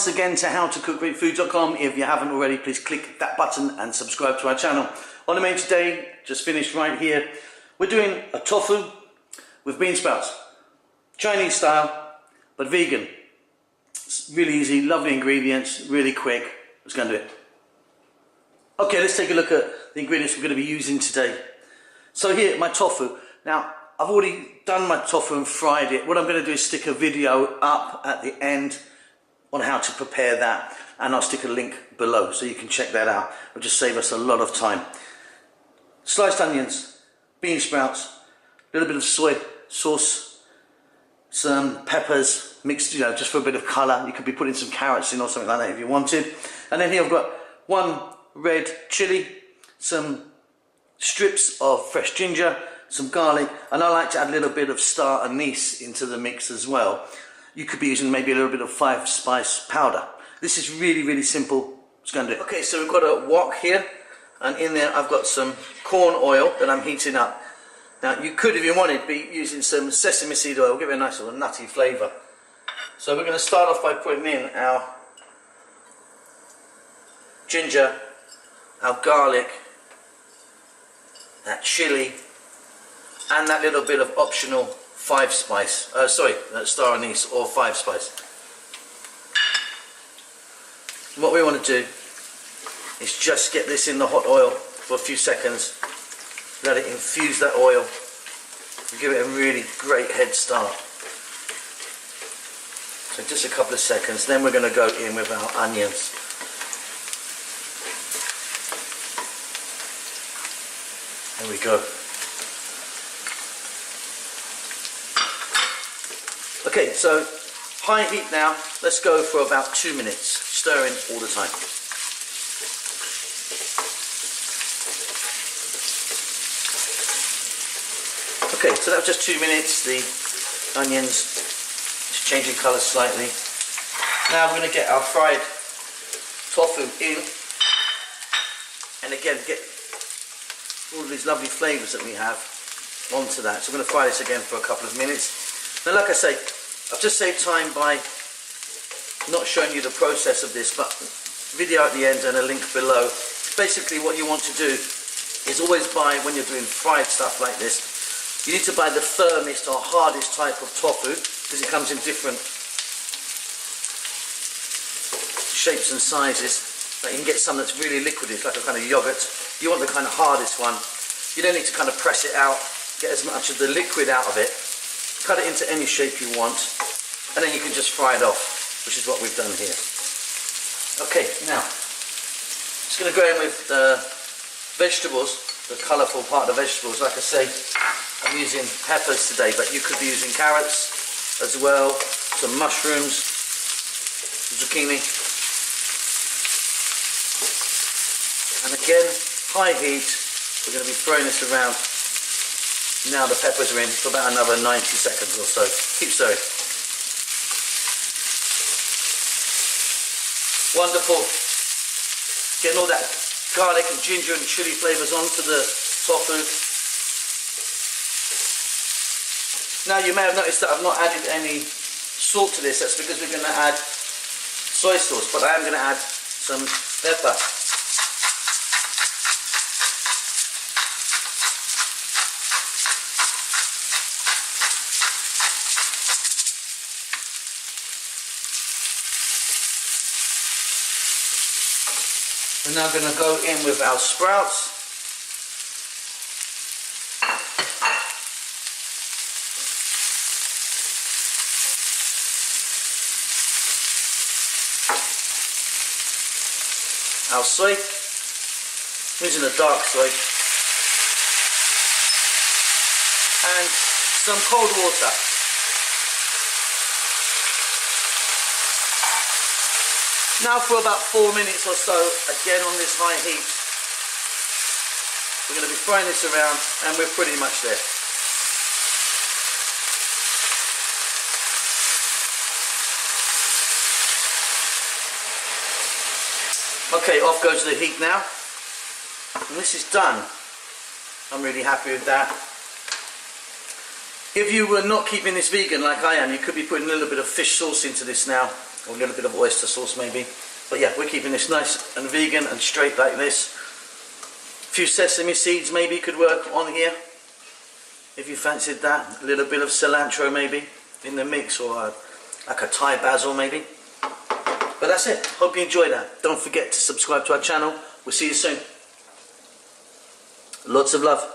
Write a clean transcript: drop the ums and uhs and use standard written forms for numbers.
once again to howtocookgreatfood.com. If you haven't already, please click that button and subscribe to our channel. On the menu today, just finished right here, we're doing a tofu with bean sprouts. Chinese style, but vegan. It's really easy, lovely ingredients, really quick. Let's go and do it. Okay, let's take a look at the ingredients we're going to be using today. So here, my tofu. Now, I've already done my tofu and fried it. What I'm going to do is stick a video up at the end on how to prepare that, and I'll stick a link below so you can check that out. It'll just save us a lot of time. Sliced onions, bean sprouts, a little bit of soy sauce, some peppers mixed, just for a bit of colour. You could be putting some carrots in or something like that if you wanted. And then here I've got one red chilli, some strips of fresh ginger, some garlic, and I like to add a little bit of star anise into the mix as well. You could be using maybe a little bit of 5-spice powder. This is really, really simple. Let's go and do it. Okay, so we've got a wok here, and in there I've got some corn oil that I'm heating up. Now you could, if you wanted, be using some sesame seed oil, give it a nice little nutty flavour. So we're going to start off by putting in our ginger, our garlic, that chilli, and that little bit of optional 5-spice, star anise or 5-spice. What we want to do is just get this in the hot oil for a few seconds, let it infuse that oil, and give it a really great head start. So just a couple of seconds, then we're going to go in with our onions. There we go. Okay, so high heat now. Let's go for about 2 minutes, stirring all the time. Okay, so that was just 2 minutes. The onions just changing colour slightly. Now we're going to get our fried tofu in, and again get all of these lovely flavours that we have onto that. So we're going to fry this again for a couple of minutes. Now, like I say, I've just saved time by not showing you the process of this, but video at the end and a link below. Basically, what you want to do is always buy, when you're doing fried stuff like this, you need to buy the firmest or hardest type of tofu, because it comes in different shapes and sizes. But you can get some that's really liquidy, it's like a kind of yogurt. You want the kind of hardest one. You don't need to kind of press it out, get as much of the liquid out of it. Cut it into any shape you want, and then you can just fry it off, which is what we've done here. Okay, now, just going to go in with the vegetables, the colourful part of the vegetables. Like I say, I'm using peppers today, but you could be using carrots as well, some mushrooms, zucchini. And again, high heat, we're going to be throwing this around. Now the peppers are in for about another 90 seconds or so. Keep stirring. Wonderful. Getting all that garlic and ginger and chilli flavours onto the tofu. Now you may have noticed that I've not added any salt to this. That's because we're going to add soy sauce, but I am going to add some pepper. We're now going to go in with our sprouts. Our soy, I'm using a dark soy, and some cold water. Now for about 4 minutes or so, again on this high heat, we're going to be frying this around, and we're pretty much there. Okay, off goes the heat now, and this is done. I'm really happy with that. If you were not keeping this vegan like I am, you could be putting a little bit of fish sauce into this now. or a little bit of oyster sauce maybe. But yeah, we're keeping this nice and vegan and straight like this. A few sesame seeds maybe could work on here, if you fancied that. A little bit of cilantro maybe in the mix, or like a Thai basil maybe. But that's it. Hope you enjoyed that. Don't forget to subscribe to our channel. We'll see you soon. Lots of love.